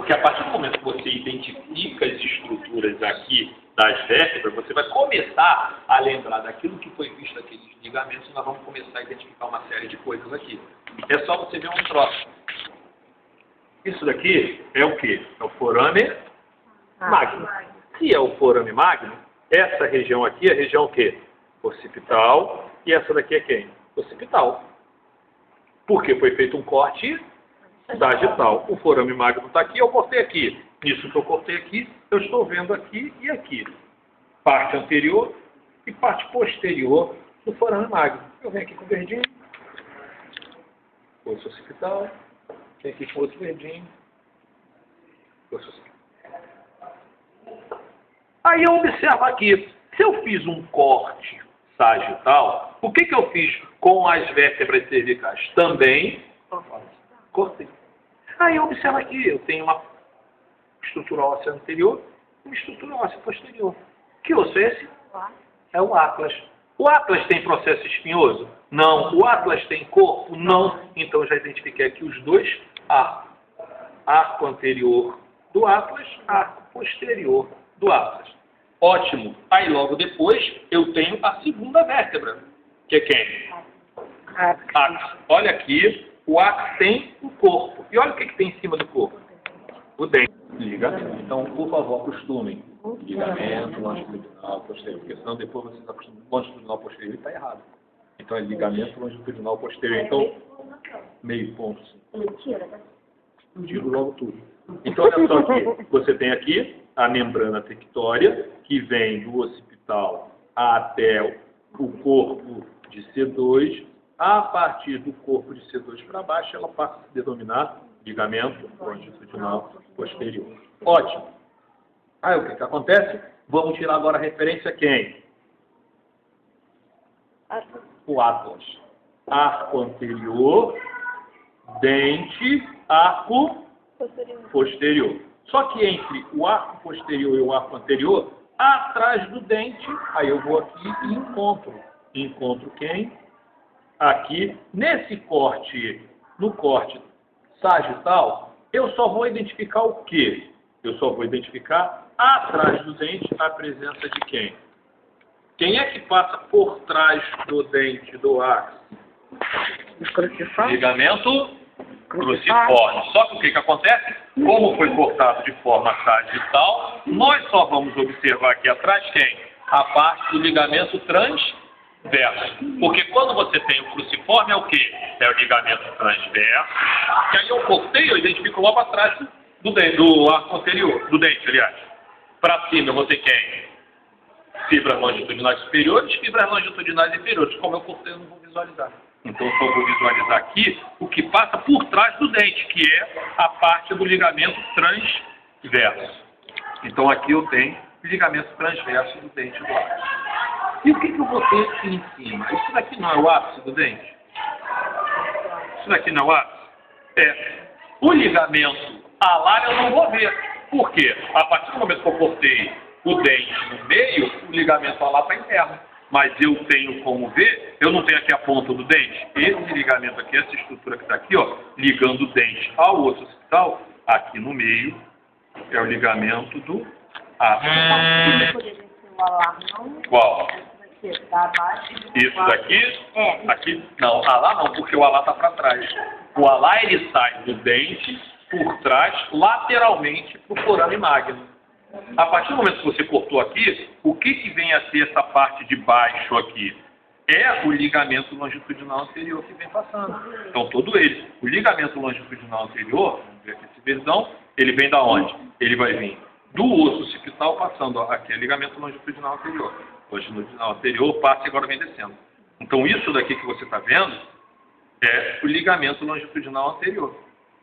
Porque a partir do momento que você identifica as estruturas aqui das vértebras, você vai começar a lembrar daquilo que foi visto aqueles ligamentos, e nós vamos começar a identificar uma série de coisas aqui. É só você ver um troço. Isso daqui é o quê? É o forame magno. Se é o forame magno, essa região aqui é a região o quê? Occipital, e essa daqui é quem? Occipital. Porque foi feito um corte sagital. O forame magno está aqui, eu cortei aqui. Isso que eu cortei aqui, eu estou vendo aqui e aqui. Parte anterior e parte posterior do forame magno. Eu venho aqui com o verdinho. Osso occipital. Venho aqui com outro verdinho. Osso occipital. Aí eu observo aqui. Se eu fiz um corte sagital, o que eu fiz com as vértebras cervicais? Também cortei. Aí eu observo aqui, eu tenho uma estrutura óssea anterior e uma estrutura óssea posterior. Que osso é esse? É o atlas. O atlas tem processo espinhoso? Não. O atlas tem corpo? Não. Então já identifiquei aqui os dois arcos. Arco anterior do atlas, arco posterior do atlas. Ótimo. Aí logo depois eu tenho a segunda vértebra, que é quem? Axis. Olha aqui, o axis tem o corpo. E olha o que tem em cima do corpo. O dente. Ligamento. Então, por favor, acostumem. Ligamento longitudinal posterior. Porque senão depois vocês acostumam longitudinal posterior e está errado. Então é ligamento longitudinal posterior. Então, meio ponto. Eu digo logo tudo. Então, olha só aqui. Você tem aqui a membrana tectória, que vem do occipital até o corpo de C2. A partir do corpo de C2 para baixo, ela passa a se denominar ligamento longitudinal posterior. Ótimo. Aí o que acontece? Vamos tirar agora a referência a quem? O atlas. Arco anterior, dente, arco posterior. Só que entre o arco posterior e o arco anterior, atrás do dente, aí eu vou aqui e encontro. Encontro quem? Aqui, nesse corte, no corte sagital, eu só vou identificar o quê? Eu só vou identificar atrás do dente a presença de quem? Quem é que passa por trás do dente do axis? Ligamento cruciforme. Só que o que acontece? Como foi cortado de forma sagital, nós só vamos observar aqui atrás quem? A parte do ligamento transverso. Porque quando você tem o cruciforme é o quê? É o ligamento transverso. Que aí eu cortei, eu identifico logo atrás do arco anterior, do dente, aliás. Para cima eu vou ter quem? Fibras longitudinais superiores, fibras longitudinais inferiores. Como eu cortei, eu não vou visualizar. Então eu só vou visualizar aqui o que passa por trás do dente, que é a parte do ligamento transverso. Então aqui eu tenho ligamento transverso do dente do ápice. E o que eu vou ter aqui em cima? Isso daqui não é o ápice do dente? Isso daqui não é o ápice? É. O ligamento alar eu não vou ver. Por quê? A partir do momento que eu cortei o dente no meio, o ligamento alar está interno. Mas eu tenho como ver, eu não tenho aqui a ponta do dente. Esse ligamento aqui, essa estrutura que está aqui, ó, ligando o dente ao osso occipital, aqui no meio, é o ligamento do ápice. Qual? Isso daqui? Aqui? Não, alar não, porque o alar está para trás. O alar ele sai do dente por trás, lateralmente, para o forame magno. A partir do momento que você cortou aqui, o que vem a ser essa parte de baixo aqui? É o ligamento longitudinal anterior que vem passando. Então, todo ele. O ligamento longitudinal anterior, vamos ver aqui esse verdão, ele vem da onde? Ele vai vir do osso occipital passando, ó, aqui é ligamento longitudinal anterior. Longitudinal anterior passa e agora vem descendo. Então, isso daqui que você está vendo é o ligamento longitudinal anterior.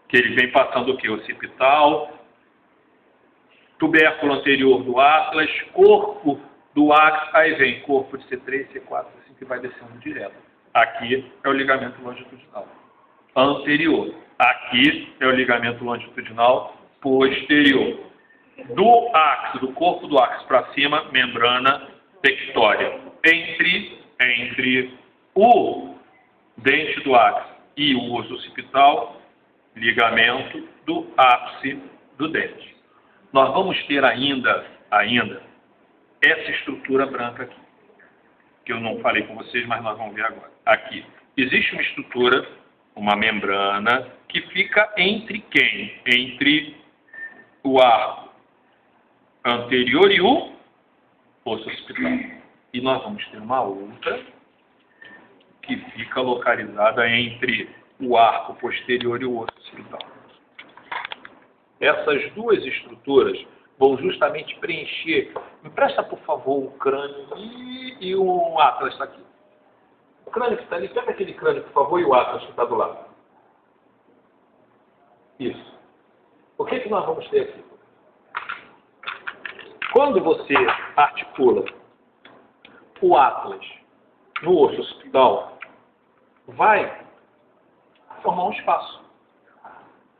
Que ele vem passando o quê? Occipital, tubérculo anterior do atlas, corpo do axis, aí vem corpo de C3, C4, assim que vai descendo direto. Aqui é o ligamento longitudinal anterior. Aqui é o ligamento longitudinal posterior. Do axis, do corpo do axis para cima, membrana tectória. Entre o dente do axis e o osso occipital, ligamento do ápice do dente. Nós vamos ter ainda essa estrutura branca aqui, que eu não falei com vocês, mas nós vamos ver agora. Aqui, existe uma estrutura, uma membrana, que fica entre quem? Entre o arco anterior e o osso occipital. E nós vamos ter uma outra, que fica localizada entre o arco posterior e o osso occipital. Essas duas estruturas vão justamente preencher. Me presta, por favor, o crânio e o Atlas está aqui. O crânio que está ali, pega aquele crânio, por favor, e o Atlas que está do lado. Isso. O que nós vamos ter aqui? Quando você articula o Atlas no osso occipital, vai formar um espaço.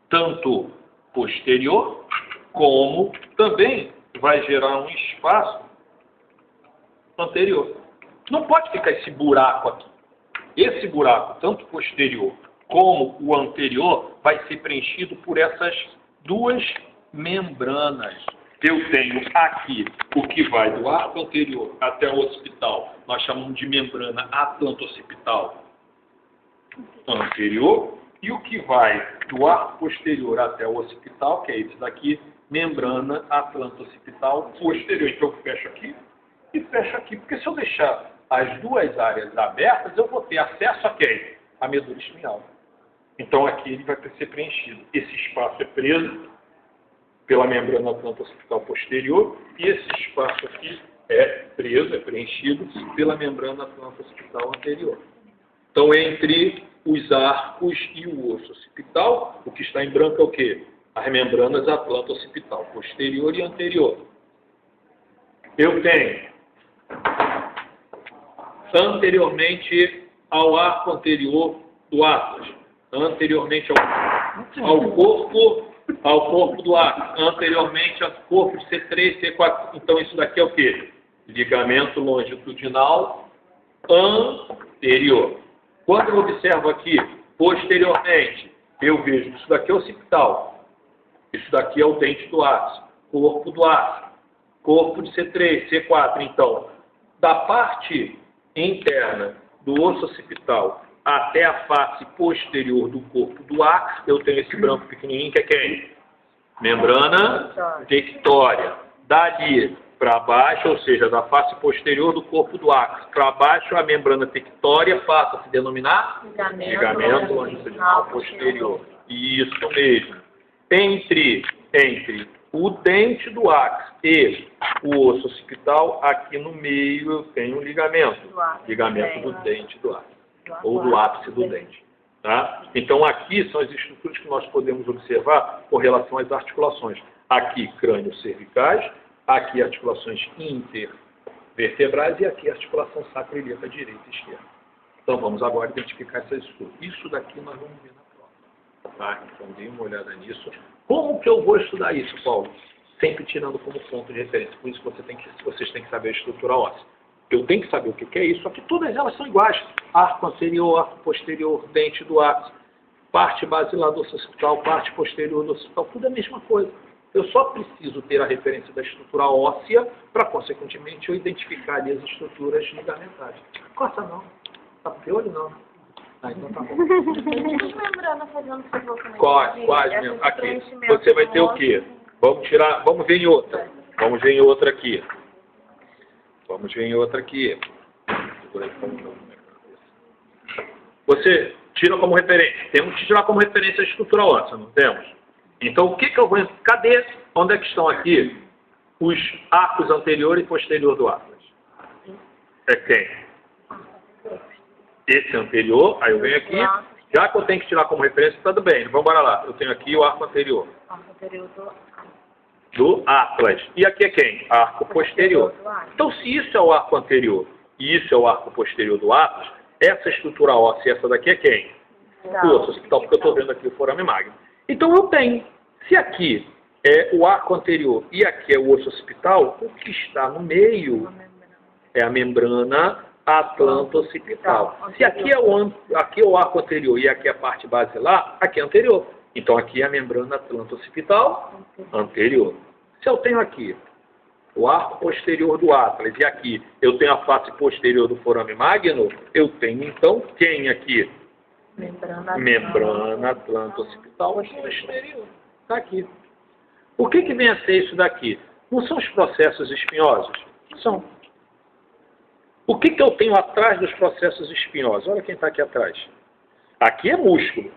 Tanto posterior, como também vai gerar um espaço anterior. Não pode ficar esse buraco aqui. Esse buraco, tanto posterior como o anterior, vai ser preenchido por essas duas membranas. Eu tenho aqui o que vai do arco anterior até o occipital. Nós chamamos de membrana atlanto-occipital anterior. E o que vai do arco posterior até o occipital, que é esse daqui, membrana atlanto-occipital posterior. Então eu fecho aqui e fecho aqui. Porque se eu deixar as duas áreas abertas, eu vou ter acesso a quem? A medula espinhal. Então aqui ele vai ser preenchido. Esse espaço é preso pela membrana atlanto-occipital posterior e esse espaço aqui é preso, é preenchido pela membrana atlanto-occipital anterior. Então entre os arcos e o osso occipital, o que está em branco é o quê? As membranas atlanto-occipital posterior e anterior. Eu tenho anteriormente ao arco anterior do Atlas, anteriormente ao corpo do arco, anteriormente ao corpo de C3, C4. Então isso daqui é o quê? Ligamento longitudinal anterior. Quando eu observo aqui, posteriormente, eu vejo que isso daqui é o occipital, isso daqui é o dente do ápice, corpo do ápice, corpo de C3, C4. Então, da parte interna do osso occipital até a face posterior do corpo do ápice, eu tenho esse branco pequenininho que é quem? Membrana tectória. Dali para baixo, ou seja, da face posterior do corpo do ápice para baixo, a membrana tectória passa a se denominar ligamento longitudinal posterior. Isso mesmo. Entre o dente do ápice e o osso occipital, aqui no meio eu tenho um ligamento do dente do ápice, ou do ápice do dente. Tá? Então aqui são as estruturas que nós podemos observar com relação às articulações. Aqui crânio cervicais, aqui articulações intervertebrais e aqui articulação sacroiliaca direita e esquerda. Então vamos agora identificar essas estruturas. Isso daqui nós vamos ver na prova. Tá? Então dê uma olhada nisso. Como que eu vou estudar isso, Paulo? Sempre tirando como ponto de referência. Por isso que vocês têm que saber a estrutura óssea. Eu tenho que saber o que é isso, só que todas elas são iguais. Arco anterior, arco posterior, dente do ápice, parte basilar do osso occipital, parte posterior do occipital, tudo é a mesma coisa. Eu só preciso ter a referência da estrutura óssea para, consequentemente, eu identificar ali as estruturas ligamentares. Costa não. Tá com piolho não. Ah, então tá bom. As membranas fazendo desenvolvimento. Quais mesmo? Aqui. Você vai ter o quê? Vamos ver em outra. Vamos ver em outra aqui. Você tira como referência. Temos que tirar como referência a estrutura óssea, não temos? Então, o que eu vou... Cadê? Onde é que estão aqui os arcos anterior e posterior do Atlas? É quem? Esse anterior, aí eu venho aqui. Já que eu tenho que tirar como referência, tudo bem. Vamos embora lá. Eu tenho aqui o arco anterior. Arco anterior Do Atlas. E aqui é quem? Arco posterior. Então, se isso é o arco anterior e isso é o arco posterior do Atlas, essa estrutura óssea, essa daqui é quem? O osso occipital, porque eu estou vendo aqui o forame magno. Então, eu tenho. Se aqui é o arco anterior e aqui é o osso occipital, o que está no meio é a membrana atlanto-occipital. Se aqui é o arco anterior e aqui é a parte basilar, aqui é anterior. Então aqui é a membrana atlanto-occipital anterior. Se eu tenho aqui o arco posterior do Atlas e aqui eu tenho a face posterior do forame magno, eu tenho então quem aqui? Membrana atlanto-occipital posterior. Está aqui. O que vem a ser isso daqui? Não são os processos espinhosos? São. O que eu tenho atrás dos processos espinhosos? Olha quem está aqui atrás. Aqui é músculo.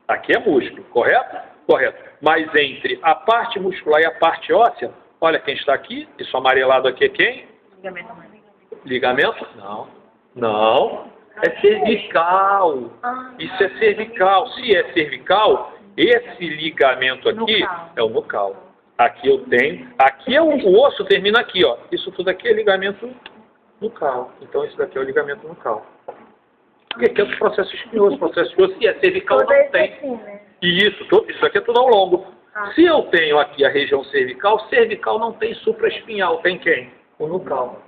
Aqui é músculo, correto? Correto. Mas entre a parte muscular e a parte óssea, olha quem está aqui. Isso amarelado aqui é quem? Ligamento. Ligamento? Não. Não. É cervical. Isso é cervical. Se é cervical, esse ligamento aqui é o nucal. Aqui eu tenho. Aqui é o osso termina aqui, ó. Isso tudo aqui é ligamento nucal. Então isso daqui é o ligamento nucal. Porque aqui é o processo espinhoso. Processo espinhoso, se é cervical, não tem. E isso aqui é tudo ao longo. Se eu tenho aqui a região cervical não tem supraespinhal. Tem quem? O nucal.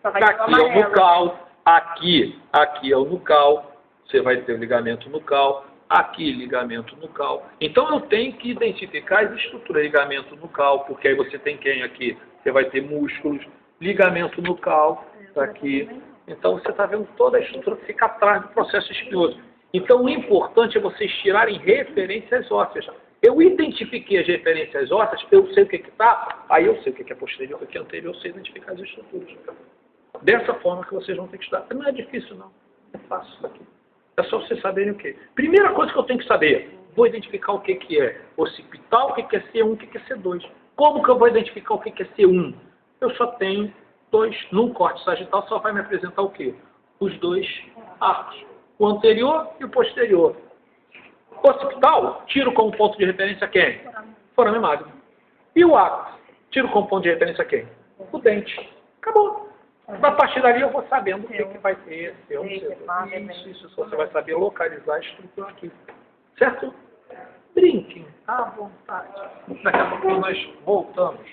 Aqui é o nucal. Aqui é o nucal. Você vai ter o ligamento nucal. Aqui, ligamento nucal. Então, eu tenho que identificar as estruturas. Ligamento nucal, porque aí você tem quem aqui? Você vai ter músculos. Ligamento nucal, tá aqui. Então, você está vendo toda a estrutura que fica atrás do processo espinhoso. Então, o importante é vocês tirarem referências ósseas. Eu identifiquei as referências ósseas, eu sei o que está, aí eu sei o que é posterior, o que é anterior, eu sei identificar as estruturas. Dessa forma que vocês vão ter que estudar. Não é difícil, não. É fácil isso aqui. É só vocês saberem o quê? Primeira coisa que eu tenho que saber, vou identificar o que é occipital, o que é C1, o que é C2. Como que eu vou identificar o que é C1? Eu só tenho dois. Num corte sagital só vai me apresentar o quê? Os dois arcos. O anterior e o posterior. Occipital, tiro como ponto de referência quem? Forame magno. E o ápice, tiro como ponto de referência quem? O dente. Acabou. A partir dali eu vou sabendo o que vai ter. Isso, você vai saber localizar a estrutura aqui. Certo? Brinquem à vontade. Daqui a pouco nós voltamos.